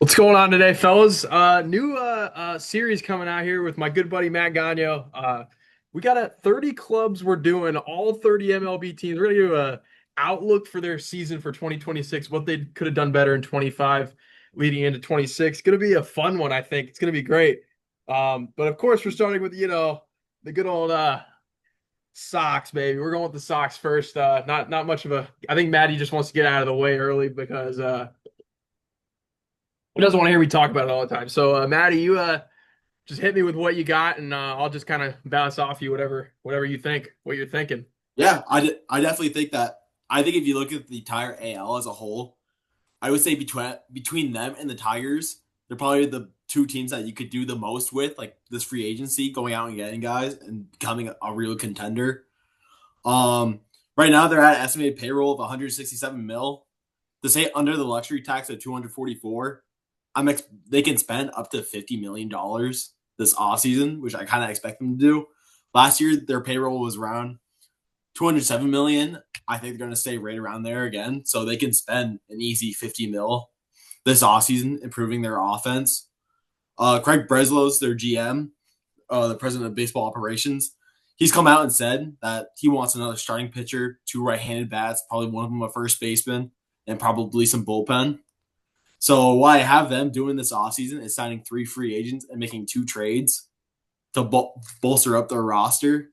What's going on today, fellas? New series coming out here with my good buddy Matt Gagno. We got 30 clubs we're doing, all 30 MLB teams. We're gonna do a outlook for their season for 2026, what they could have done better in 25 leading into 26. Gonna be a fun one, I think. It's gonna be great. But of course, we're starting with, the good old Sox, baby. We're going with the Sox first. Not much of a I think Maddie just wants to get out of the way early because he doesn't want to hear me talk about it all the time. So, Maddie, you just hit me with what you got, and I'll just kind of bounce off you whatever you think, what you're thinking. Yeah, I definitely think that. I think if you look at the entire AL as a whole, I would say between them and the Tigers, they're probably the two teams that you could do the most with, like this free agency, going out and getting guys and becoming a real contender. Um, right now they're at an estimated payroll of 167 mil. To say under the luxury tax of 244, they can spend up to $50 million this offseason, which I kind of expect them to do. Last year their payroll was around 207 million. I think they're going to stay right around there again, so they can spend an easy 50 mil this offseason improving their offense. Craig Breslow's their GM, the president of baseball operations. He's come out and said that he wants another starting pitcher, two right-handed bats, probably one of them a first baseman, and probably some bullpen. So what I have them doing this offseason is signing 3 free agents and making 2 trades to bolster up their roster.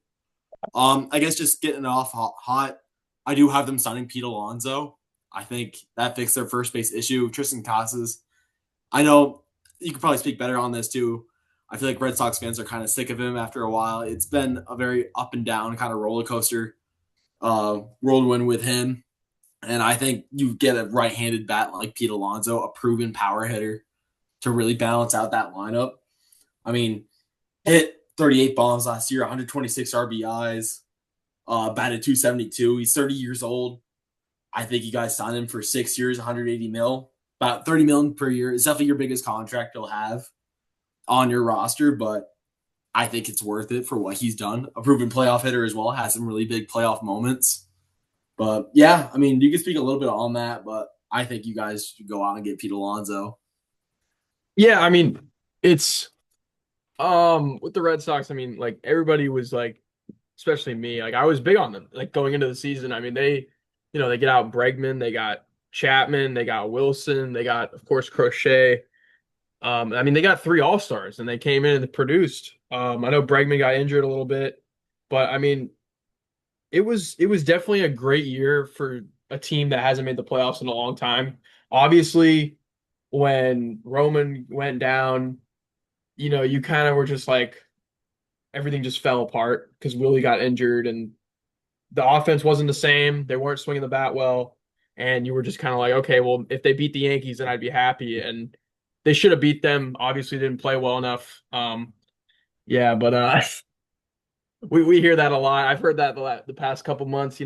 I guess just getting off hot, I do have them signing Pete Alonso. I think that fixed their first base issue. Tristan Casas, I know you could probably speak better on this too. I feel like Red Sox fans are kind of sick of him after a while. It's been a very up and down kind of roller coaster whirlwind with him. And I think you get a right-handed bat like Pete Alonso, a proven power hitter, to really balance out that lineup. I mean, hit 38 bombs last year, 126 RBIs, batted 272. He's 30 years old. I think you guys signed him for 6 years, 180 mil, about 30 million per year. It's definitely your biggest contract you'll have on your roster, but I think it's worth it for what he's done. A proven playoff hitter as well, has some really big playoff moments. But yeah, I mean, you can speak a little bit on that, but I think you guys should go out and get Pete Alonso. Yeah, I mean, it's with the Red Sox. I mean, like everybody was like, especially me, like I was big on them. Like going into the season, I mean, they get out Bregman, they got Chapman, they got Wilson, they got of course Crochet. I mean, they got 3 All-Stars and they came in and produced. I know Bregman got injured a little bit, but I mean, it was definitely a great year for a team that hasn't made the playoffs in a long time. Obviously, when Roman went down, you kind of were just like everything just fell apart because Willie got injured and the offense wasn't the same. They weren't swinging the bat well, and you were just kind of like, okay, well, if they beat the Yankees, then I'd be happy. And they should have beat them. Obviously, didn't play well enough. Yeah, but we hear that a lot. I've heard that the past couple months.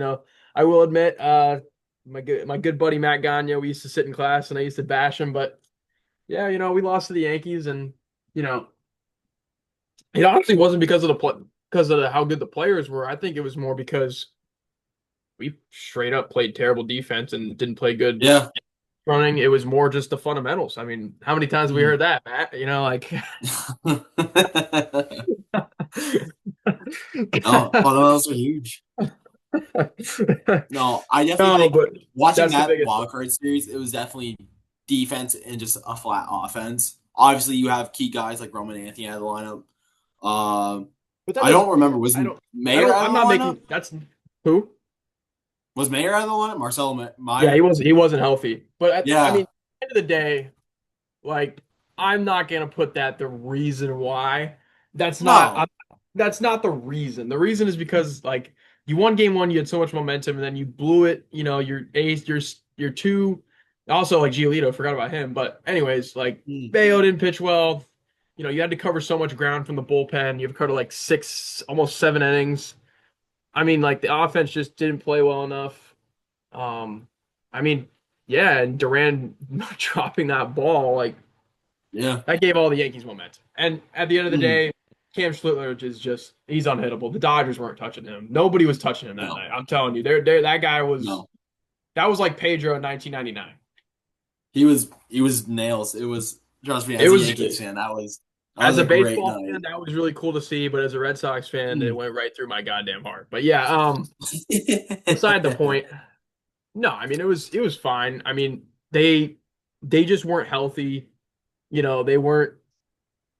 I will admit, my good buddy Matt Gagne, we used to sit in class and I used to bash him, but yeah, we lost to the Yankees, and you know, it honestly wasn't because of how good the players were. I think it was more because we straight up played terrible defense and didn't play good Yeah. running. It was more just the fundamentals. I mean, how many times have we heard that, Matt? Like No, fundamentals are huge. No, I definitely no, think but watching that's the that biggest one. wild card series, it was definitely defense and just a flat offense. Obviously, you have key guys like Roman Anthony out of the lineup. But that I don't doesn't. remember. Was I don't. I Mayer don't. out of I'm the not lineup? making. That's who. Was Mayer out of the lineup? Marcelo Yeah, he Meyer? wasn't. He wasn't healthy. But I mean, Yeah. at the end of the day, like I'm not gonna put that the reason why. That's not. No. That's not the reason. The reason is because like you won game one, you had so much momentum, and then you blew it. Your ace, your two. Also, like Giolito, forgot about him. But anyways, like Hmm. Bayo didn't pitch well. You had to cover so much ground from the bullpen. You've covered like 6, almost 7 innings. I mean, like the offense just didn't play well enough. Um, I mean, yeah, and Duran dropping that ball, like Yeah. that gave all the Yankees momentum. And at the end of the Hmm. day, Cam Schlittler is he's unhittable. The Dodgers weren't touching him. Nobody was touching him that No. night. I'm telling you, that guy was No. that was like Pedro in 1999. he was nails. It was, trust me, It as a was Yankees fan, that was as a a great baseball night. fan, that was really cool to see, but as a Red Sox fan, it Mm. went right through my goddamn heart. But yeah, beside the point. No, I mean it was fine. I mean, they just weren't healthy. They weren't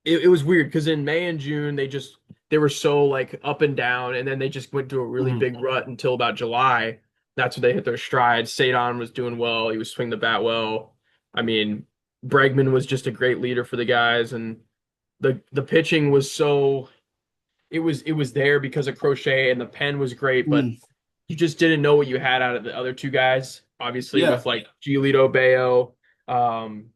it was weird because in May and June they were so like up and down, and then they just went through a really Mhm. big rut until about July. That's when they hit their stride. Sadon was doing well. He was swinging the bat well. I mean, Bregman was just a great leader for the guys, and the pitching was so it was there because of Crochet, and the pen was great, but Mm. you just didn't know what you had out of the other two guys. Obviously, with Yeah. like Giolito Bayo, um,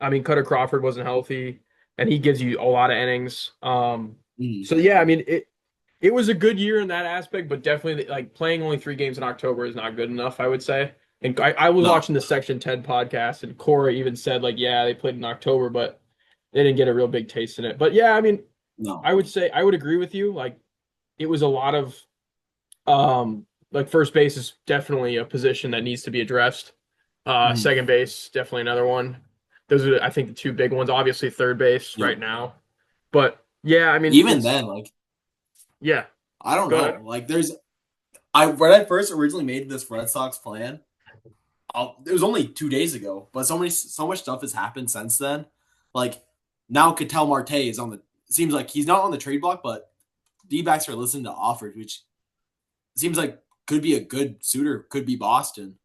I mean Cutter Crawford wasn't healthy, and he gives you a lot of innings. Mm. So yeah, I mean it was a good year in that aspect, but definitely like playing only 3 games in October is not good enough, I would say. And I was No. watching the Section 10 podcast, and Cora even said like, yeah, they played in October, but they didn't get a real big taste in it. But yeah, I mean, No. I would say I would agree with you. Like it was a lot of like first base is definitely a position that needs to be addressed. Mhm. Second base, definitely another one. Those are, I think, the two big ones. Obviously, third base Yep. right now. But yeah, I mean, Even it's then, like, yeah. I don't Go know. ahead. Like, I when I first originally made this Red Sox plan, it was only 2 days ago, but so much stuff has happened since then. Like now, Ketel Marte is on the. Seems like he's not on the trade block, but D-backs are listening to offers, which seems like could be a good suitor. Could be Boston.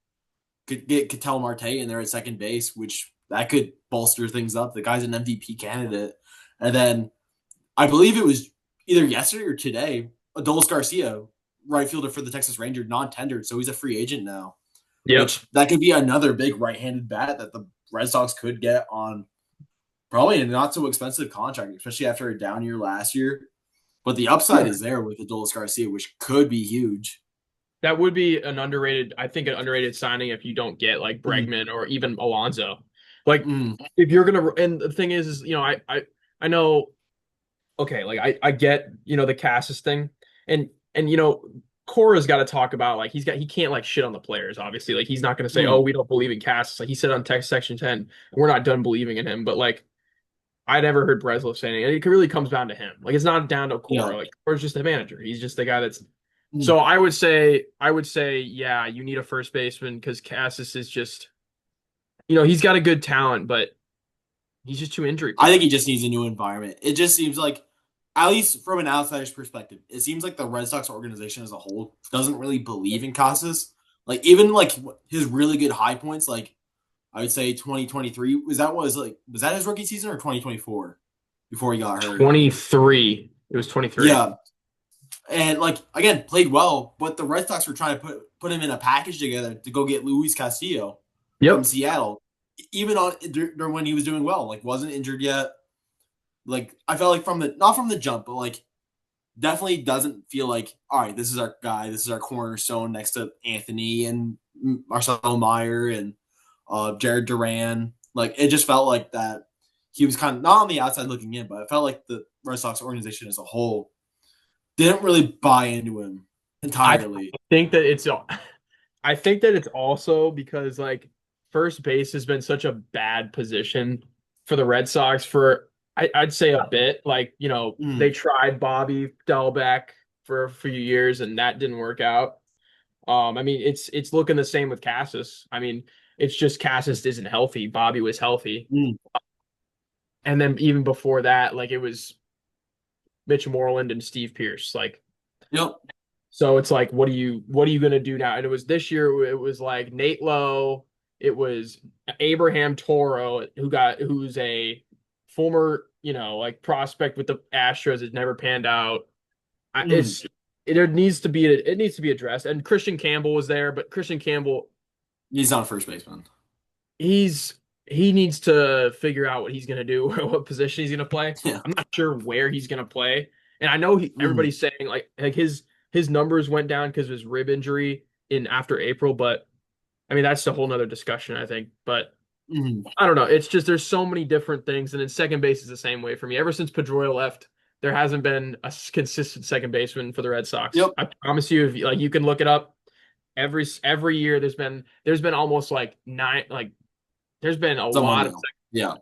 Could get Ketel Marte in there at second base, which that could bolster things up. The guy's an MVP candidate, and then I believe it was either yesterday or today. Adolis Garcia, right fielder for the Texas Rangers, non-tendered, so he's a free agent now. Yep. Which that could be another big right-handed bat that the Red Sox could get on probably a not so expensive contract, especially after a down year last year. But the upside Yeah. is there with Adolis Garcia, which could be huge. That would be an underrated, I think, an underrated signing if you don't get like Mm, Bregman or even Alonso. Like, mm, if you're gonna, and the thing is, I know, okay, like I get, the Cassis thing, and Cora's got to talk about like he can't like shit on the players. Obviously, like he's not gonna say, oh, mm. we don't believe in Cassis. Like he said on Text Section 10, we're not done believing in him. But like I never heard Breslow saying it. It really comes down to him. Like it's not down to Yeah. Cora. Like Cora's just the manager. He's just the guy that's. Mm. So I would say, yeah, you need a first baseman because Cassis is just, he's got a good talent, but he's just too injury I think prone. he just needs a new environment. It just seems like, at least from an outsider's perspective, it seems like the Red Sox organization as a whole doesn't really believe in Casas. Like even like his really good high points, like I would say 2023 was that his rookie season or 2024 before he got hurt? 23. It was 23. Yeah, and like again played well, but the Red Sox were trying to put him in a package together to go get Luis Castillo from Yep. Seattle, even on during when he was doing well, like wasn't injured yet. Like I felt like from the not from the jump, but like definitely doesn't feel like all right, this is our guy, this is our cornerstone next to Anthony and Marcelo Meyer and Jared Duran. Like it just felt like that he was kind of not on the outside looking in, but it felt like the Red Sox organization as a whole didn't really buy into him I entirely. think that it's I think that it's also because like first base has been such a bad position for the Red Sox for I'd say a bit. Like, they Mm, tried Bobby Dalbec for a few years and that didn't work out. I mean it's looking the same with Cassis. I mean, it's just Cassis isn't healthy. Bobby was healthy. mm. And then even before that, like it was Mitch Moreland and Steve Pierce. Like Yep. so it's like, what are you gonna do now? And it was this year, it was like Nate Lowe, it was Abraham Toro, who's a former, like prospect with the Astros. It never panned out. Mm. It needs to be addressed. And Christian Campbell was there, but Christian Campbell, He's not a first baseman. he's he needs to figure out what he's gonna do, what position he's gonna play. Yeah. I'm not sure where he's gonna play, and I know Mm. everybody's saying like his numbers went down because of his rib injury in after April, but I mean that's a whole nother discussion, I think. But Mm. I don't know. It's just there's so many different things, and then second base is the same way for me. Ever since Pedroia left, there hasn't been a consistent second baseman for the Red Sox. Yep. I promise you, if like you can look it up. Every year there's been almost like nine like there's been a Someone lot of will. Yeah.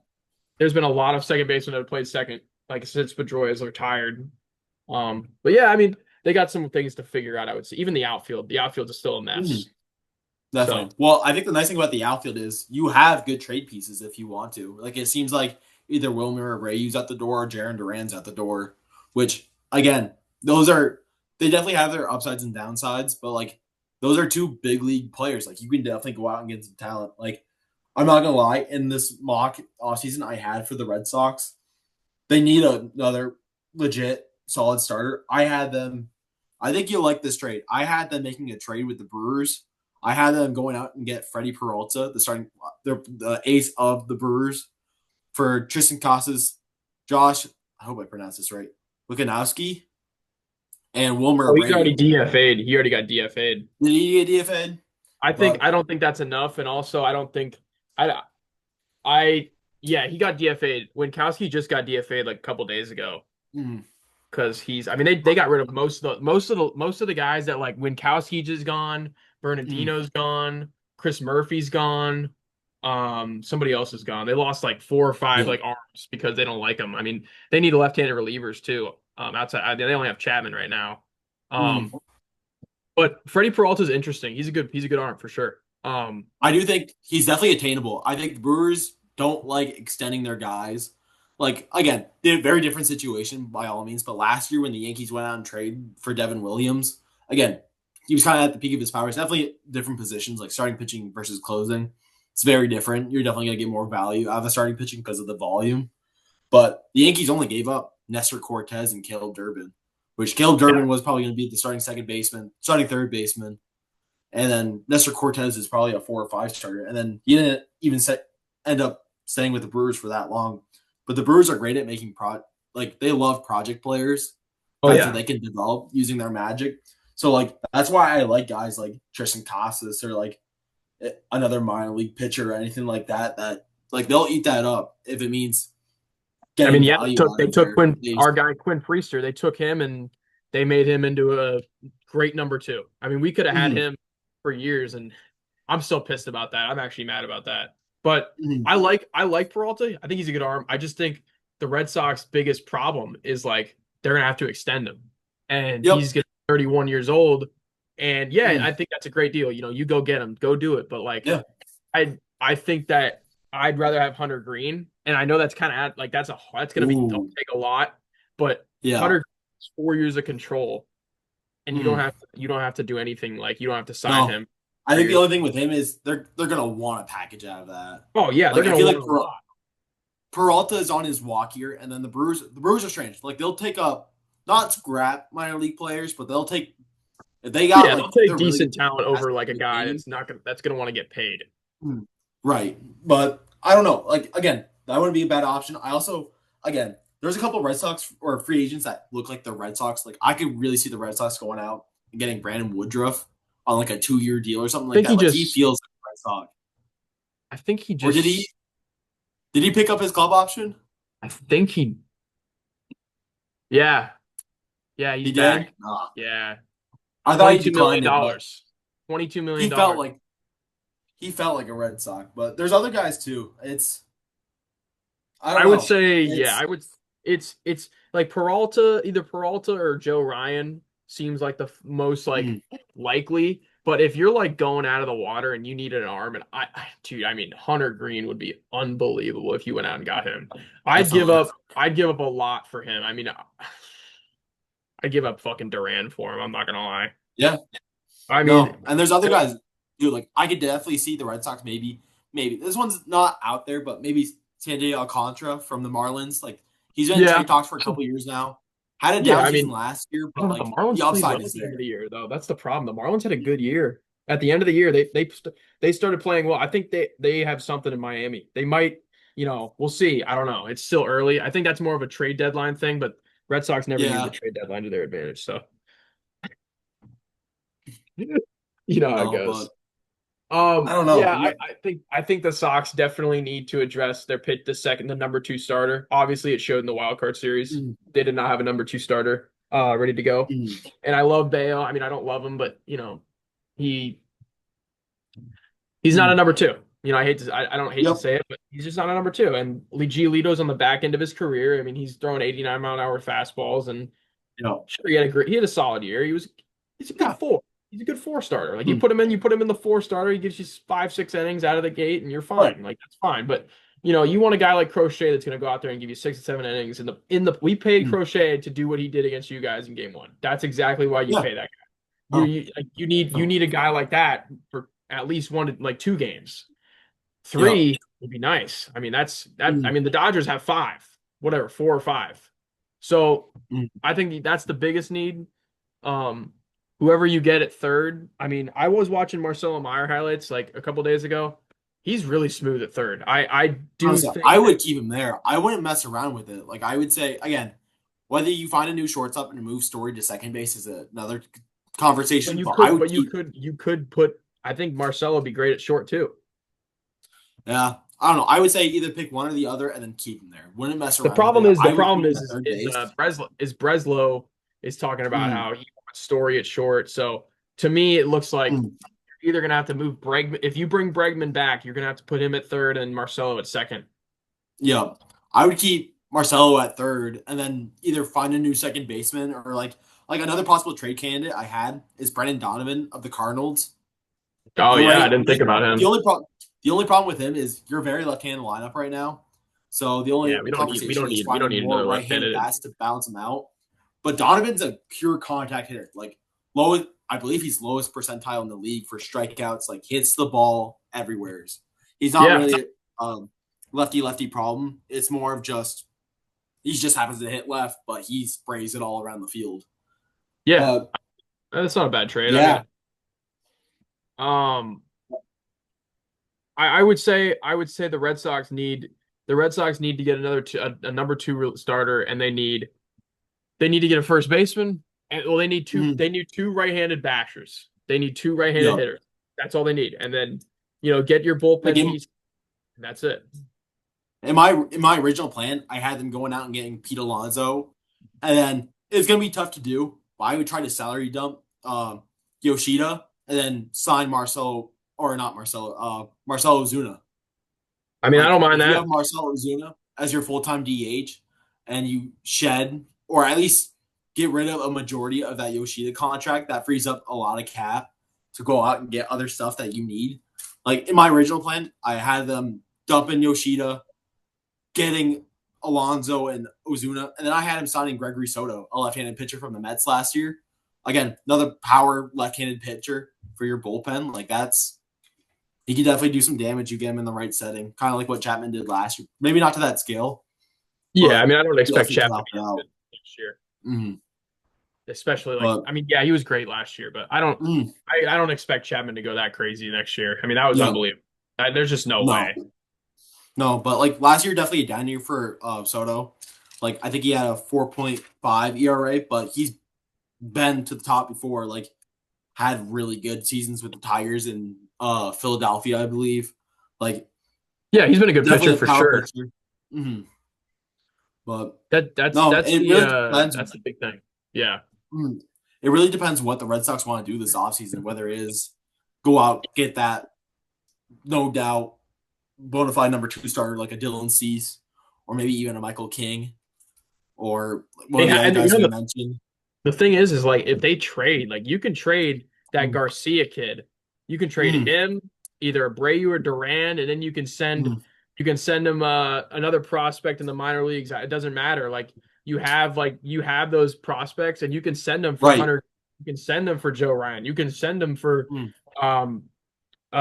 there's been a lot of second basemen that have played second, like since Pedroia is retired. But yeah, I mean, they got some things to figure out, I would say. Even the outfield is still a Mhm. mess. So Definitely. Well, I think the nice thing about the outfield is you have good trade pieces if you want to. Like it seems like either Wilmer or Rayu's at the door or Jaron Duran's at the door, which again, those are they definitely have their upsides and downsides, but like those are two big league players. Like you can definitely go out and get some talent. Like I'm not gonna lie, in this mock offseason I had for the Red Sox, they need another legit solid starter. I had them. I think you'll like this trade. I had them making a trade with the Brewers. I had them going out and get Freddie Peralta, the ace of the Brewers, for Tristan Casas, Josh. I hope I pronounced this right. Lukanowski and Wilmer oh, he's already Rayu. DFA'd. He already got DFA'd. Did he get DFA'd? I But don't think that's enough, and also I don't think I I yeah, he got DFA'd. Winkowski just got DFA'd like a couple days ago mm, because I mean they got rid of most of the guys that like Winkowski just gone, mm, Bernardino's gone, Chris Murphy's gone, somebody else is gone. They lost like four or five yeah, like arms because they don't like them. I mean they need left-handed relievers too. Outside they only have Chapman right now. mm. Um, but Freddie Peralta's interesting. He's a good arm for sure. I do think he's definitely attainable. I think the Brewers don't like extending their guys. Like again, they're a very different situation by all means. But last year when the Yankees went out and trade for Devin Williams, again, he was kind of at the peak of his powers. Definitely different positions, like starting pitching versus closing. It's very different. You're definitely gonna get more value out of the starting pitching because of the volume. But the Yankees only gave up Nestor Cortez and Caleb Durbin, which Caleb Yeah. Durbin was probably going to be the starting second baseman, starting third baseman, and then Nestor Cortez is probably a 4 or 5 starter. And then he didn't even end up staying with the Brewers for that long. But the Brewers are great at making like they love project players, Oh guys that yeah. they can develop using their magic. So like that's why I like guys like Tristan Casas or like another minor league pitcher or anything like that. That like they'll eat that up if it means I mean, getting yeah, value out they of took their Quinn, base. our guy Quinn Priester. They took him and they made him into a great number two. I mean, we could have had Mm-hmm. him for years, and I'm still pissed about that. I'm actually mad about that. But Mm-hmm. I like Peralta. I think he's a good arm. I just think the Red Sox biggest problem is like they're gonna have to extend him. And Yep. he's getting 31 years old. And yeah, Mm-hmm. I think that's a great deal. You go get him, go do it. But like Yeah. I think that I'd rather have Hunter Green, and I know that's kind of like that's gonna be Ooh. take a lot, but Yeah. Hunter Green's 4 years of control, and Mm. you don't have to do anything like you don't have to sign No. him I for think the years. only thing with him is they're gonna want a package out of that. Oh yeah, they're Like I gonna feel want like a lot. Peralta is on his walk here, and then the Brewers are strange. Like they'll take up not scrap minor league players, but they'll take if they got Yeah, like they'll if take they're really decent talent over like a guy retaining. that's gonna want to get paid. Right. But I don't know. Like again, that wouldn't be a bad option. I also again, there's a couple Red Sox or free agents that look like the Red Sox. Like I could really see the Red Sox going out and getting Brandon Woodruff on like a 2 year deal or something I like think he that. Like he just feels like a Red Sox. I think he Or did just he pick up his club option? I think he yeah, yeah, he's He did? back. Nah. Yeah. I thought he 22 million declined it, but dollars. 22 he million felt dollars. like he felt like a Red Sox. But there's other guys too. It's I don't I would know. say, yeah, It's I would. It's like Peralta, either Peralta or Joe Ryan seems like the most like mm, likely. But if you're like going out of the water and you need an arm, and dude, I mean, Hunter Green would be unbelievable if you went out and got him. definitely. I'd give up a lot for him. I mean, I'd give up fucking Duran for him. I'm not gonna lie. Yeah. I mean, No. And there's other guys too. Like I could definitely see the Red Sox maybe this one's not out there, but maybe Sanjay Alcantara from the Marlins. Like he's been in yeah, trade talks for a couple years now. Had a yeah. down I season mean, last year, I but don't know. The like the Marlins played well upside at is the end of there. the year, though. That's the problem. The Marlins had a good year. At the end of the year, they started playing well. I think they have something in Miami. They might, we'll see. I don't know. It's still early. I think that's more of a trade deadline thing, but Red Sox never use the Yeah. trade deadline to their advantage. So, you know how it No, goes. but I don't know. Yeah, I think the Sox definitely need to address their pitch the number two starter. Obviously, it showed in the wild card series. Mm, They did not have a number two starter ready to go. mm, And I love Bayo. I mean, I don't love him, but he he's not a mm. number two. I don't hate to Yep. say it, but he's just not a number two. And Giolito's on the back end of his career. I mean, he's throwing 89-mile-an-hour fastballs, and Yep. sure, he had a solid year. He's a good Yeah. four. He's a good four starter. Like Mm. you put him in the four starter, he gives you 5, 6 innings out of the gate, and you're Right. fine. Like that's fine. But you want a guy like Crochet that's going to go out there and give you 6 to 7 innings. We paid Mm. Crochet to do what he did against you guys in game one. That's exactly why you Yeah. pay that guy. Oh. You Oh. need a guy like that for at least like 2 games. Yep. 3 would be nice. I mean, that's that. I Mm. mean, the Dodgers have 5, whatever, 4 or 5. So Mm. I think that's the biggest need. Um, Whoever you get at third. I mean, I was watching Marcelo Meyer highlights like a couple days ago. He's really smooth at third. I do Honestly, think I that, would keep him there. I wouldn't mess around with it. Like I would say again, whether you find a new shortstop and move Story to second base is another but conversation. But I would keep. you could put. I think Marcelo would be great at short too. Yeah, I don't know. I would say either pick one or the other and then keep him there. Wouldn't mess around with it. The I would problem keep him at third base. Breslow is talking about Mm. how he wants Story at short. So to me, it looks like Mm. you're either gonna have to move Bregman. If you bring Bregman back, you're gonna have to put him at third and Marcelo at second. Yeah, I would keep Marcelo at third and then either find a new second baseman or like another possible trade candidate I had is Brendan Donovan of the Cardinals. Oh yeah, I Great. didn't think about The him. only problem the only problem with him is you're very left-handed lineup right now. So the Yeah, only conversation is we don't finding need more another right-handed left-handed. bats to balance him out. But Donovan's a pure contact hitter. Like lowest, I believe he's lowest percentile in the league for strikeouts. Like hits the ball everywhere. He's not Yeah, really um, lefty problem. It's more of just he just happens to hit left, but he sprays it all around the field. yeah, But that's not a bad trade. I yeah, mean, um, I would say the Red Sox need to get a number two starter, and they need to get a first baseman, and well, mm-hmm. they need two right-handed bashers. They need two right-handed Yep. hitters. That's all they need, and then get your Like bullpen piece. And that's it. in my original plan, I had them going out and getting Pete Alonso, and then it's gonna be tough to do. But I would try to salary dump Yoshida and then sign Marcelo or not Marcelo, Marcelo Ozuna. I mean, I don't Like mind if you that. have Marcelo Ozuna as your full time DH, and you shed or at least get rid of a majority of that Yoshida contract, that frees up a lot of cap to go out and get other stuff that you need. Like in my original plan, I had them dumping Yoshida, getting Alonso and Ozuna, and then I had him signing Gregory Soto, a left-handed pitcher from the Mets last year. Again, another power left-handed pitcher for your bullpen. Like that's he could definitely do some damage. You get him in the right setting, kind of like what Chapman did last year. Maybe not to that scale, Yeah, I but mean, I don't he expect definitely could Chapman help to it be as out. good next year, Mm-hmm. especially like But I mean, yeah, he was great last year, but I don't expect Chapman to go that crazy next year. I mean, that was yeah, unbelievable. There's just no no, way. no. But like last year, definitely a down year for Soto. Like I think he had a 4.5 ERA, but he's been to the top before. Like had really good seasons with the Tigers in Philadelphia, I believe. Like Yeah, he's been a good pitcher definitely a for power sure. pitcher. Mm-hmm. But no, That's it really depends. that's the big thing. Yeah. It really depends what the Red Sox want to do this offseason, whether it is go out, get that, no doubt, bona fide number two starter like a Dylan Cease, or maybe even a Michael King, or one of the other And guys we mentioned. the thing is like if they trade, like you can trade that Mm, Garcia kid. You can trade mm, him, either Abreu or Duran, and then mm. you can send him another prospect in the minor leagues. It doesn't matter. You have those prospects and you can send them for Right. Hunter. You can send them for Joe Ryan. You can send them for Mm,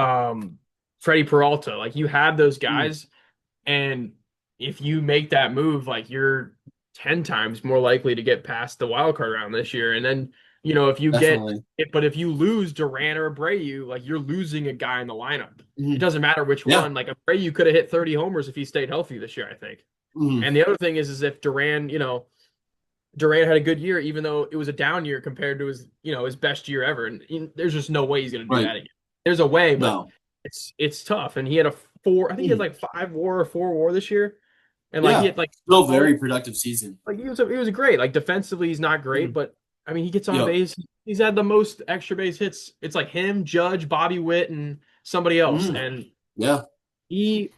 um Freddie Peralta. Like you have those mm. guys, and if you make that move, like you're 10 times more likely to get past the wild card round this year. And then, if you get Definitely. it, but if you lose Duran or Abreu, like you're losing a guy in the lineup. It Mm. doesn't matter which Yeah. one. Like Abreu could have hit 30 homers if he stayed healthy this year, I think. Mm. And the other thing is if Duran had a good year, even though it was a down year compared to his best year ever. And there's just no way he's going to do Right. that again. There's a way, but No. it's tough. And he had I think he had Mm. like 5 WAR or 4 WAR this year. And like he Yeah. had like Still 12, very productive season. like he was great. Like defensively, he's not great, Mm. but I mean he gets on Yep. base. He's had the most extra base hits. It's like him, Judge, Bobby Witt, and somebody else. Mm. And Yeah. he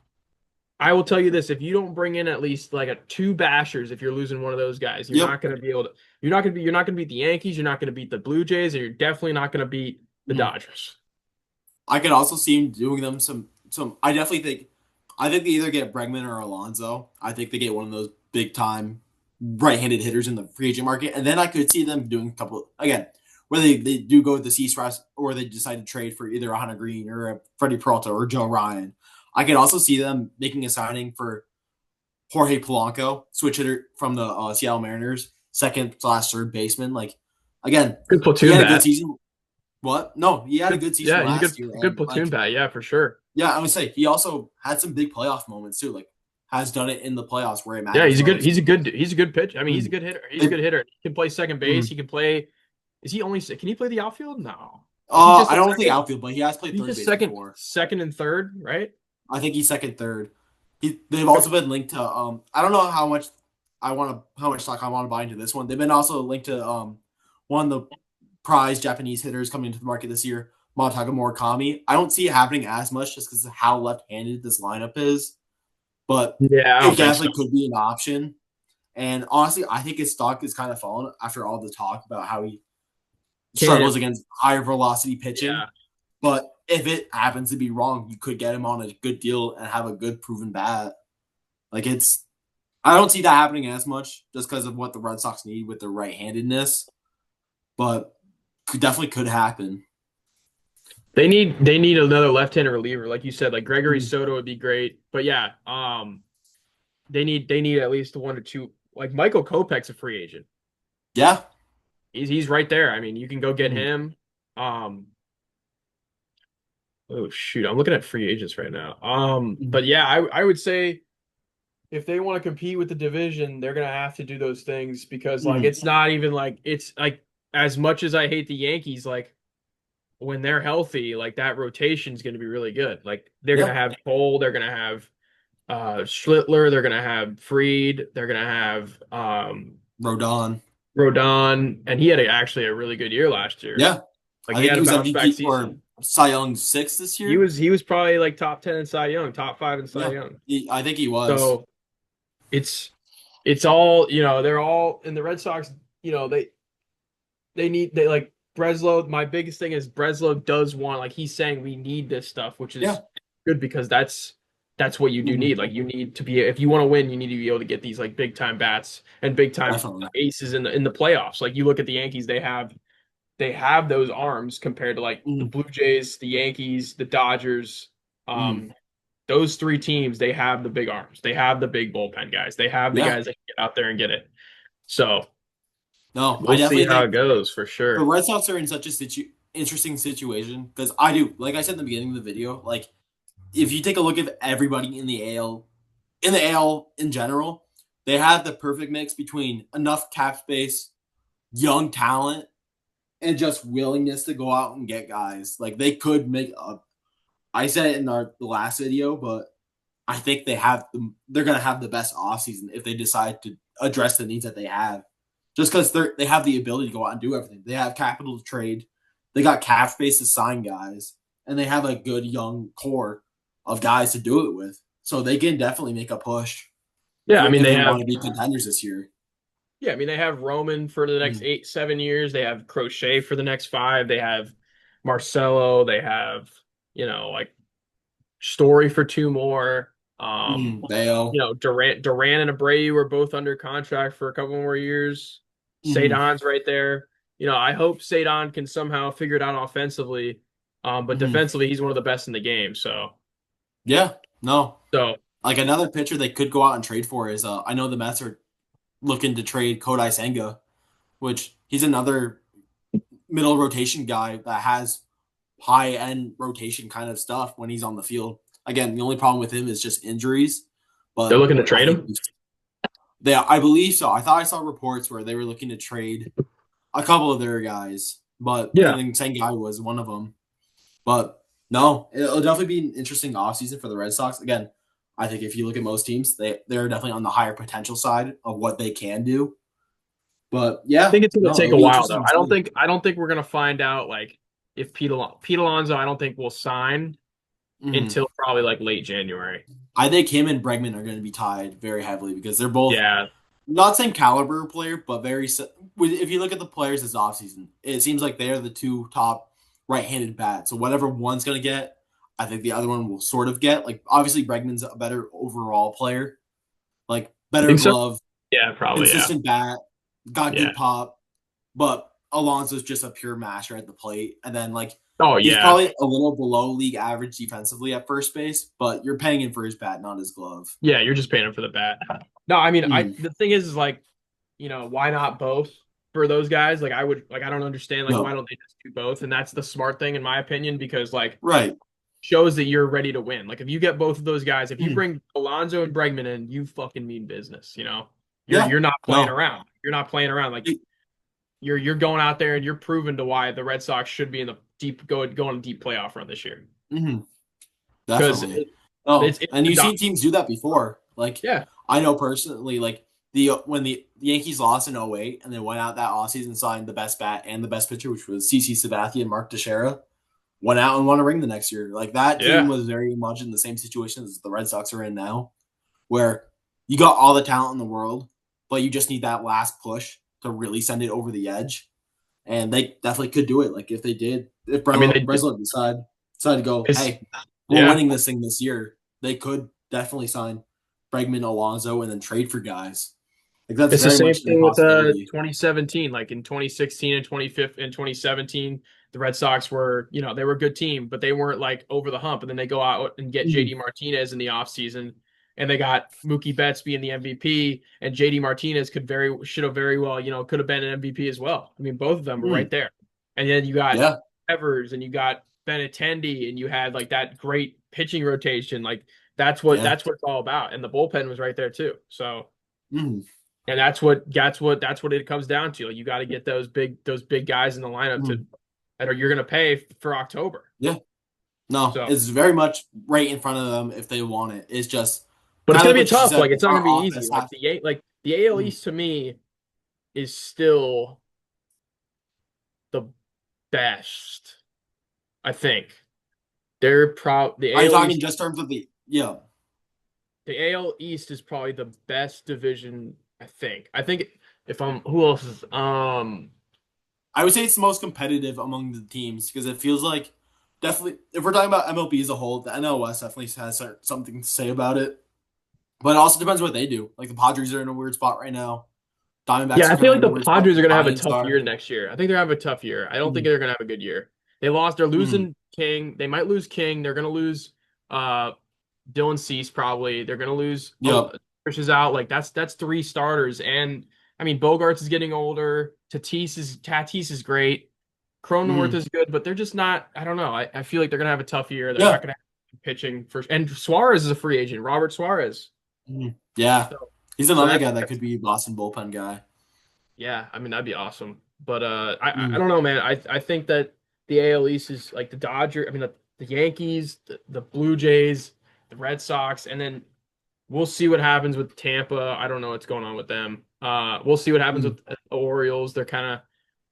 I will tell you this, if you don't bring in at least like a two bashers, if you're losing one of those guys, you're Yep. not going to be able to, you're not going to beat the Yankees, you're not going to beat the Blue Jays, and you're definitely not going to beat the Mhm. Dodgers. I could also see him doing them some. I think they either get Bregman or Alonso. I think they get one of those big time right-handed hitters in the free agent market, and then I could see them doing a couple again. Whether they do go with the C-Stress or they decide to trade for either a Hunter Green or a Freddie Peralta or Joe Ryan. I could also see them making a signing for Jorge Polanco, switch hitter from the Seattle Mariners, second slash third baseman. Like again, Good he platoon had a good bat. season. What? No, he had a Good, good season yeah, he's a last year, good and platoon like bat. Yeah, for sure. yeah, I would say he also had some big playoff moments too. Like has done it in the playoffs where it Yeah, matters most. he's a good pitch. I mean, he's a Mm. good hitter. He's a They- good hitter. He can play second base. mm. He can play. Is he only? Can he play the outfield? No. Is he just I a don't think second? outfield, but he has played He's third just base before. second and third, right? I think he's second, third. They've also been linked to. I don't know how much stock I want to buy into this one. They've been also linked to one of the prize Japanese hitters coming into the market this year, Montaga Murakami. I don't see it happening as much just because of how left-handed this lineup is, but Yeah, I it don't think so. definitely could be an option. And honestly, I think his stock is kind of fallen after all the talk about how he Can't. struggles against higher velocity pitching. Yeah. But if it happens to be wrong, you could get him on a good deal and have a good proven bat. Like I don't see that happening as much just because of what the Red Sox need with their right-handedness, but definitely could happen. They need another left-handed reliever, like you said. Like Gregory Mm. Soto would be great, but yeah, they need at least one or two. Like Michael Kopech's a free agent. Yeah. He's right there. I mean, you can go get Mm. him. Um, oh shoot, I'm looking at free agents right now. Mm. But yeah, I would say if they want to compete with the division, they're gonna have to do those things because like Mm. it's not even like it's like as much as I hate the Yankees, like when they're healthy, like that rotation is going to be really good. Like they're going to Yeah. have Cole, they're going to have Schlittler, they're going to have Freed, they're going to have Rodon. Rodon, and he had actually a really good year last year. Yeah. Like I he think had he a was bounce back MVP or season. Cy Young 6 this He year. was he was probably like top 10 in Cy Young, top 5 in Cy Yeah. Young. I think he was. So it's it's all, they're all in the Red Sox, they like Breslow. My biggest thing is Breslow does want, like he's saying we need this stuff, which Yeah. is good because that's what you do Mm. need. Like you need to be, if you want to win, you need to be able to get these like big time bats and big time Definitely. aces in the playoffs. Like you look at the Yankees, they have those arms compared to like the Mm. Blue Jays, the Yankees, the Dodgers. Mm. Um, those three teams, they have the big arms. They have the big bullpen guys. They have the Yeah. guys that can get out there and get it. So No, I we'll see definitely how think it goes for the sure. Red Sox are in such a interesting situation because I do, like I said in the beginning of the video, like if you take a look at everybody in the AL in general, they have the perfect mix between enough cap space, young talent, and just willingness to go out and get guys. Like they could make a. I said it in the last video, but I think they're gonna have the best offseason if they decide to address the needs that they have. Just because they have the ability to go out and do everything. They have capital to trade, they got cap space to sign guys, and they have a good young core of guys to do it with. So they can definitely make a push Yeah, I mean if they they have want to be contenders this year. yeah, I mean they have Roman for the next Mm. 8, 7 years. They have Crochet for the next 5. They have Marcelo. They have, like Story for 2 more. Bayo. Duran and Abreu are both under contract for a couple more years. Mm-hmm. Sadon's right there. I hope Sadon can somehow figure it out offensively. But Mm-hmm. defensively, he's one of the best in the game. So, Yeah. No. so Like another pitcher they could go out and trade for is I know the Mets are looking to trade Kodai Senga, which he's another middle rotation guy that has high end rotation kind of stuff when he's on the field. Again, the only problem with him is just injuries, they're but looking to I trade think him. I believe so. I thought I saw reports where they were looking to trade a couple of their guys, but I Yeah. think Sengai was one of them. But no, it'll definitely be an interesting offseason for the Red Sox. Again, I think if you look at most teams, they're definitely on the higher potential side of what they can do. But I yeah, think it's going to no, take it'll a be while though. interesting to I don't see. think I don't think we're going to find out like if Pete Alonso, I don't think will sign. Mhm. until probably like late January. I think him and Bregman are going to be tied very heavily because they're both Yeah, not same caliber player, but if you look at the players this offseason, it seems like they are the two top right-handed bats. So whatever one's going to get, I think the other one will sort of get. Like obviously Bregman's a better overall player, like you better think so? glove, Yeah, probably. Yeah, consistent bat, got yeah. good pop, but Alonso's just a pure master at the plate. And then like Oh he's yeah, probably a little below league average defensively at first base, but you're paying him for his bat, not his glove. yeah. You're just paying him for the bat. No, I mean, I Mm, the thing is like, why not both for those guys? Like, I would like, I don't understand like why no. don't they just do both? And that's the smart thing in my opinion because like Right. shows that you're ready to win. Like if you get both of those guys, if you Mm, bring Alonso and Bregman in, you fucking mean business. You're yeah. you're not playing No. around. You're not playing around. Like you're going out there and you're proving to why the Red Sox should be in the going a deep playoff run this year Mhm. because Definitely. Oh, it's and the you've seen teams do that before. Like yeah I know personally, like the Yankees lost in '08 and they went out that offseason and signed the best bat and the best pitcher, which was CC Sabathia and Mark Teixeira, went out and won a ring the next year. Like that team yeah. was very much in the same situation as the Red Sox are in now, where you got all the talent in the world, but you just need that last push to really send it over the edge. And they definitely could do it. Like if they did, if I mean Breslow decided to go, it's hey, we're yeah. winning this thing this year, they could definitely sign Bregman, Alonso, and then trade for guys. Like that's It's the very same much a thing with possibility. 2017. Like in 2016 and 25th and 2017, the Red Sox were, they were a good team, but they weren't like over the hump. And then they go out and get Mhm. JD Martinez in the offseason. And they got Mookie Betts being the MVP, and JD Martinez should have very well, could have been an MVP as well. I mean, both of them were right Mhm. there. And then you got Yeah, Evers and you got Benintendi and you had like that great pitching rotation. Like yeah, that's what it's all about. And the bullpen was right there too. So Mhm. and that's what it comes down to. Like you got to get those big guys in the lineup Mhm. that are you're gonna pay for October. Yeah. No, So, it's very much right in front of them if they want it. It's just but it's kind of gonna like be what you tough. said. Like The it's not gonna front be easy. office has. The AL Mhm. East to me is still the best. I think Are you talking just terms of the? Yeah, The AL East is probably the best division. I think if I'm who else is I would say it's the most competitive among the teams because it feels like definitely if we're talking about MLB as a whole, the NL West definitely has something to say about it. But it also depends what they do. Like the Padres are in a weird spot right now. Yeah, Diamondbacks I are feel kind of like in a the weird spot. Padres are The gonna have a Giants tough are. year next year. I think they're gonna have a tough year. I don't think Mm, they're gonna have a good year. They're mm, losing King. They might lose King. They're gonna lose uh Dylan Cease probably. They're gonna lose yep. Trish is out. Like that's three starters. And I mean Bogarts is getting older. Tatis is great. Cronenworth Mm, is good, but they're just not. I don't know. I feel like they're gonna have a tough year. They're not yeah. gonna have pitching first. And Suarez is a free agent. Robert Suarez. Mm, yeah. So He's so another that's guy that could be Boston bullpen guy. Yeah, I mean that'd be awesome. But I Mm, don't know, man. I think that the AL East is like the Dodgers. I mean the Yankees, the Blue Jays, the Red Sox, and then we'll see what happens with Tampa. I don't know what's going on with them. We'll see what happens mm. with the Orioles. They're kind of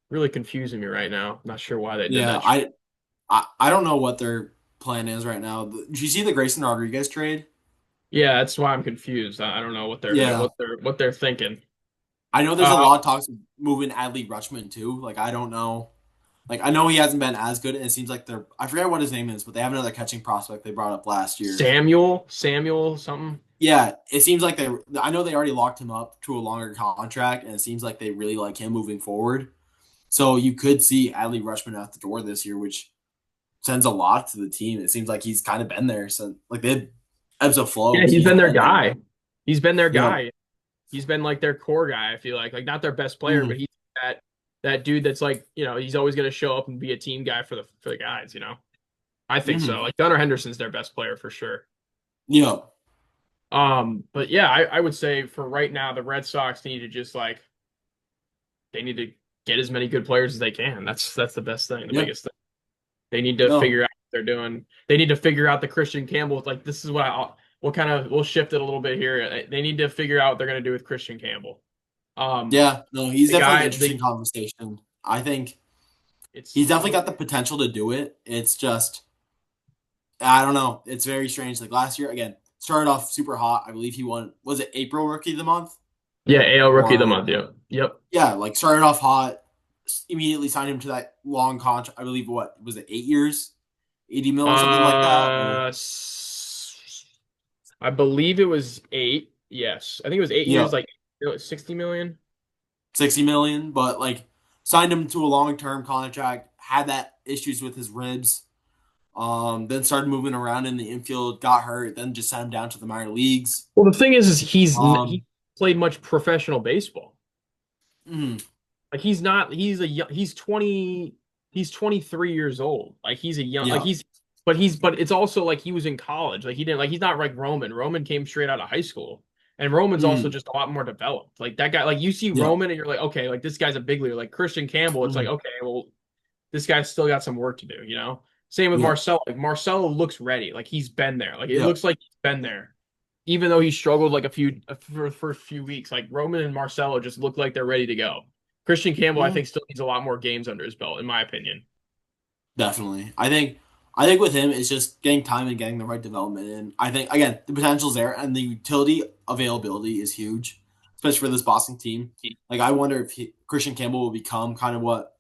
really confusing me right now. Not sure why they did Yeah. that. I don't know what their plan is right now. Did you see the Grayson Rodriguez trade? Yeah, that's why I'm confused. I don't know Yeah. what they're thinking. I know there's a Uh, lot of talks of moving Adley Rutschman too. Like I don't know. Like I know he hasn't been as good, and it seems like they're I forget what his name is, but they have another catching prospect they brought up last year. Samuel something. Yeah, it seems like they. I know they already locked him up to a longer contract, and it seems like they really like him moving forward. So you could see Adley Rutschman out the door this year, which sends a lot to the team. It seems like he's kind of been there since like they had ebbs and Yeah, flows. he's He's been their been there. guy. He's been their Yep. guy. He's been like their core guy. I feel like not their best player, but Mm, he's that dude that's like he's always going to show up and be a team guy for the guys. I think mm, so. Like Gunnar Henderson's their best player for sure. yep. But yeah, I would say for right now, the Red Sox need to just like they need to get as many good players as they can. That's the best thing, the Yeah. biggest thing. They need to No. figure out what they're doing. They need to figure out the Christian Campbell. Like this is what we'll shift it a little bit here. They need to figure out what they're going to do with Christian Campbell. Um, Yeah. No. He's the definitely an guy, interesting conversation. I think it's he's I definitely don't got the potential to do it. It's just I don't know. It's very strange. Like last year, again, started off super hot. I believe he won. Was it April Rookie of the Month? Yeah, AL Rookie of the Or Month. Yeah. Yep. yeah, like started off hot. Immediately signed him to that long contract. I believe what was it? 8 years, 80 mil or something like that. Or I believe it was 8. Yes, I think it was 8 years, yeah, like 60 million. 60 million. But like signed him to a long term contract. Had that issues with his ribs. Then started moving around in the infield. Got hurt. Then just sent him down to the minor leagues. Well, the thing is he Um, played much professional baseball. mm, Like he's not he's a young, he's 20 he's 23 years old. Like he's a young like yeah. but it's also like he was in college. Like he didn't like he's not like Roman. Roman came straight out of high school. And Roman's also Mm, just a lot more developed. Like that guy, like you see yeah. Roman and you're like, okay, like this guy's a big leaguer. Like Christian Campbell, it's like, Mm, okay, well, this guy's still got some work to do, you know? Same with yeah. Marcelo. Like Marcelo looks ready. Like he's been there. Like it Yeah. looks like he's been there. Even though he struggled like for the first few weeks, like Roman and Marcelo just look like they're ready to go. Christian Campbell, I Mm, think, still needs a lot more games under his belt, in my opinion. definitely. I think with him it's just getting time and getting the right development in. I think again the potential's there and the utility availability is huge, especially for this Boston team. Like I wonder if Christian Campbell will become kind of what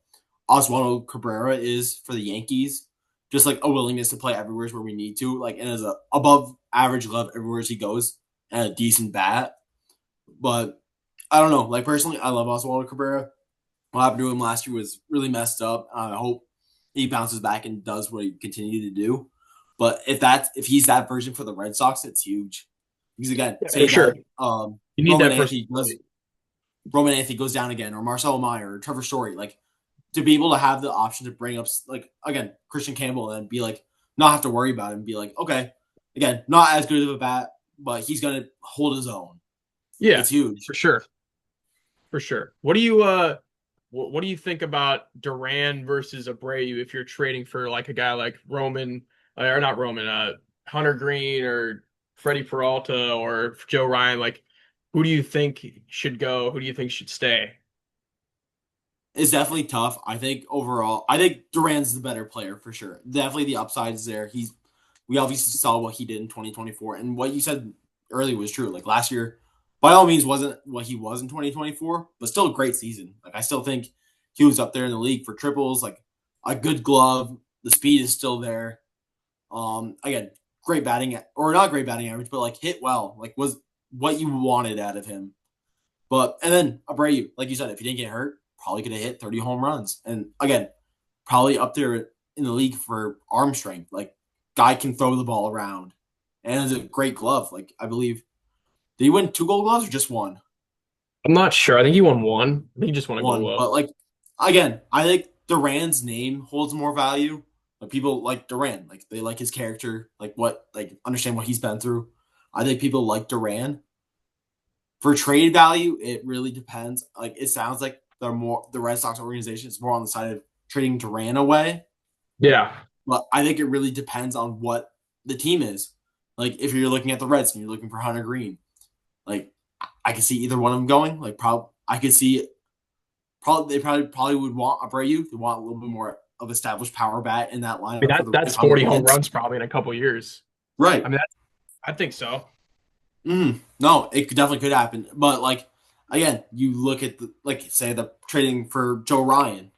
Oswaldo Cabrera is for the Yankees, just like a willingness to play everywhere where we need to, like and as a above average glove everywhere he goes and a decent bat. But I don't know. Like personally, I love Oswaldo Cabrera. What happened to him last year was really messed up. I hope he bounces back and does what he continued to do. But if he's that version for the Red Sox, it's huge. Because again, Yeah, for say sure. that You need Roman that Anthony goes personality. Roman Anthony goes down again, or Marcelo Meyer, or Trevor Story, like to be able to have the option to bring up like again Christian Campbell and be like not have to worry about him, be like okay, again not as good of a bat, but he's gonna hold his own. Yeah, It's huge. for sure. For sure. What do you think about Duran versus Abreu if you're trading for like a guy like Roman or not Roman, Hunter Green or Freddie Peralta or Joe Ryan? Like, who do you think should go? Who do you think should stay? It's definitely tough. I think overall, I think Duran's the better player for sure. Definitely the upside is there. We obviously saw what he did in 2024, and what you said earlier was true. Like last year, by all means, wasn't what he was in 2024, but still a great season. Like I still think he was up there in the league for triples. Like a good glove, the speed is still there. Again, great batting or not great batting average, but like hit well. Like was what you wanted out of him. But and then Abreu, like you said, if he didn't get hurt, probably could have hit 30 home runs. And again, probably up there in the league for arm strength. Like guy can throw the ball around and has a great glove. Like I believe did he win two gold gloves or just one? I'm not sure. I think he won one. I think he just won a Gold One. Glove. But like again, I think Duran's name holds more value. Like people like Duran, like they like his character, like what like understand what he's been through. I think people like Duran. For trade value, it really depends. Like it sounds like the Red Sox organization is more on the side of trading Duran away, Yeah. but I think it really depends on what the team is. Like if you're looking at the Reds and you're looking for Hunter Green, like I could see either one of them going. Like probably I could see probably would want Abreu. They want a little bit more of established power bat in that I mean lineup for that's if I'm the 40 home Reds. runs probably in a couple years. I Right. mean, I think so. No, it definitely could happen. But like again, you look at the like say the trading for Joe Ryan,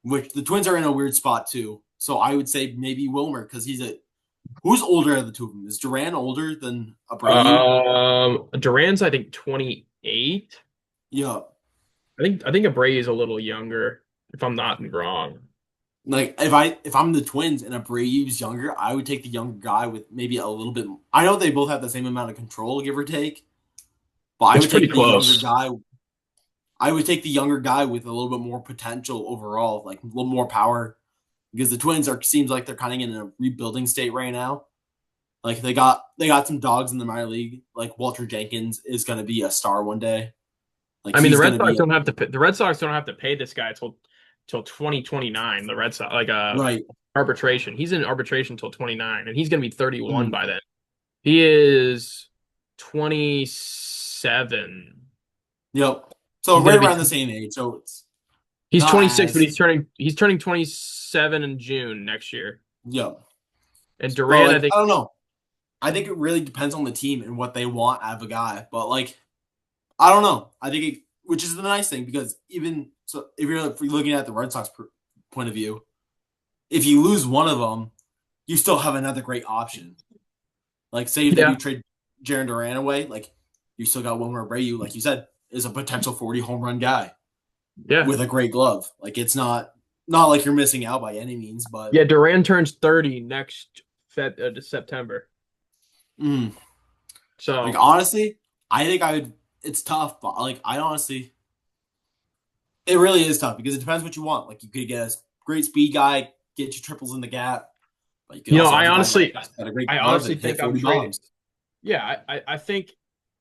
which the Twins are in a weird spot too. So I would say maybe Wilmer because he's a who's older of the two of them? Is Duran older than Abreu? Duran's I think 28. Yeah. I think Abreu is a little younger, if I'm not wrong. Like if I'm the Twins and Abreu's younger, I would take the younger guy with maybe a little bit. I know they both have the same amount of control, give or take, but I It's would pretty take the younger close. guy. I would take the younger guy with a little bit more potential overall, like a little more power, because the Twins are seems like they're kind of in a rebuilding state right now. Like they got some dogs in the minor league. Like Walter Jenkins is going to be a star one day. Like I mean, he's going to be The Red Sox don't have to pay this guy till 2029. The Red Sox like right. arbitration. He's in arbitration till 29, and he's going to be 31 Mm, by then. He is 27. yep. So He's going right to be around the same age. So it's he's not 26, but as he's turning 27 in June next year. yep. And But Durant, I like, think, I don't know. I think it really depends on the team and what they want out of a guy. But like, I don't know. I think it, which is the nice thing because even so, if you're looking at the Red Sox point of view, if you lose one of them, you still have another great option. Like, say if they do yeah, trade Jaron Duran away, like you still got Wilmer Abreu, like you said, is a potential 40 home run guy yeah, with a great glove. Like it's not like you're missing out by any means, but yeah. Durant turns 30 next September. mm, like So honestly, I think I would. It's tough, but like I honestly, it really is tough because it depends what you want. Like you could get a great speed guy, get you triples in the gap, but you could also I have a guy like honestly, that's got a great I glove honestly and hit think I'm 40 trading. bombs. Yeah,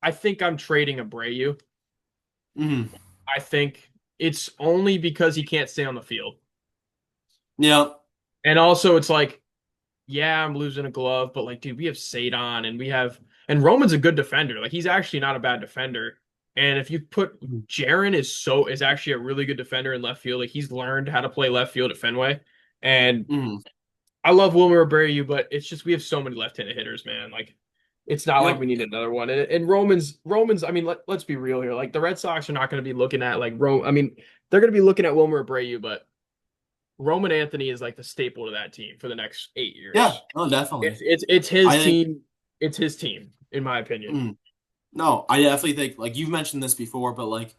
I think I'm trading Abreu. Mm-hmm. I think it's only because he can't stay on the field. Yeah. And also it's like, yeah, I'm losing a glove, but like, dude, we have Sadon and Roman's a good defender. Like he's actually not a bad defender. And if you put Mm-hmm. Jaron is actually a really good defender in left field. Like he's learned how to play left field at Fenway. And Mm-hmm. I love Wilmer Abreu, but it's just we have so many left-handed hitters, man. Like it's not like we Yep. need another one. And Romans, I mean, let's be real here. Like the Red Sox are not going to be looking at like I mean, they're going to be looking at Wilmer Abreu, but Roman Anthony is like the staple to that team for the next 8 years. Yeah. No, definitely. It's his I think. team. It's his team, in my opinion. Mm, no, I definitely think like you've mentioned this before, but like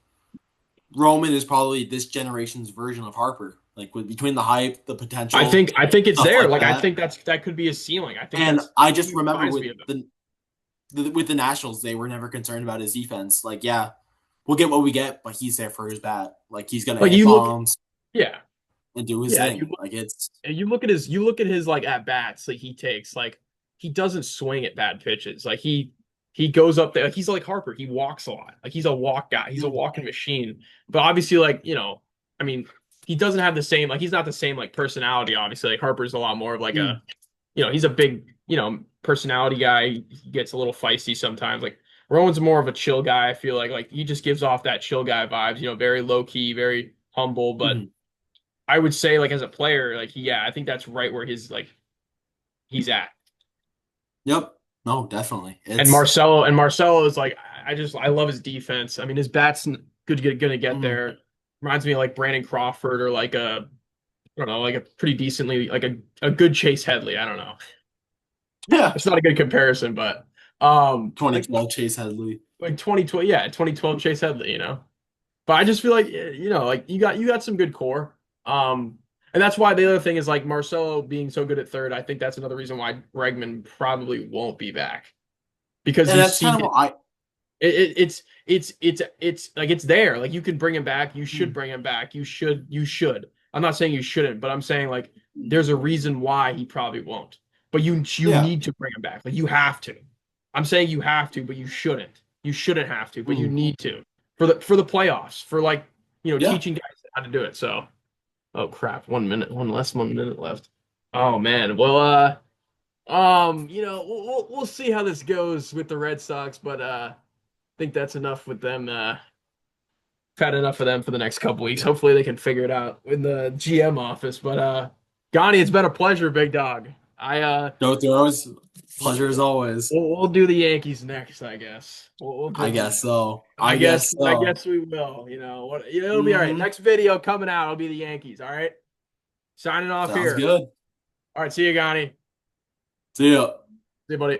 Roman is probably this generation's version of Harper. Like with between the hype, the potential, I think it's stuff there. like Like I that. think that could be a ceiling. I think And that's I just he remember reminds with me of him. with the Nationals, they were never concerned about his defense. Like, yeah, we'll get what we get, but he's there for his bat. Like he's gonna Like hit you look, bombs yeah, and do his yeah. thing. Like it's And you look at his like at bats like he takes like he doesn't swing at bad pitches like he goes up there like, he's like Harper he walks a lot like he's a walk guy he's a mm, walking machine but obviously like I mean he doesn't have the same like he's not the same like personality obviously like Harper's a lot more of like mm, a he's a big personality guy he gets a little feisty sometimes like Rowan's more of a chill guy I feel like he just gives off that chill guy vibes very low key very humble but mm. I would say like as a player, like yeah, I think that's right where he's at. Yep. No, definitely. And It's Marcelo is like I love his defense. I mean his bat's gonna get mm, there. Reminds me of like Brandon Crawford or like a I don't know, like a pretty decently like a good Chase Headley. I don't know. yeah. It's not a good comparison, but like 2012 Chase Headley. 2012, yeah, 2012 Chase Headley. But I just feel like like you got some good core. And that's why the other thing is like Marcelo being so good at third. I think that's another reason why Bregman probably won't be back because And you that's see kind of it, what I it's like it's there. Like you can bring him back. You should mm, bring him back. You should. I'm not saying you shouldn't, but I'm saying like there's a reason why he probably won't. But you yeah. need to bring him back. Like you have to. I'm saying you have to, but you shouldn't. You shouldn't have to, but you Mm, need to for the playoffs for like yeah. teaching guys how to do it. So oh crap, 1 minute, 1 minute left. Oh man, well we'll see how this goes with the Red Sox, but I think that's enough with them. Had enough of them for the next couple weeks. Hopefully they can figure it out in the GM office. But Gani, it's been a pleasure, big dog. I Go throws. Pleasure as always. we'll do the Yankees next, I guess. We'll I do them guess next. so. I guess I so. guess we will. What it'll be all right. Hmm. Next video coming out, it'll be the Yankees. All right. Signing off Sounds here. good. All right, see you, Gani. See ya. See you, buddy.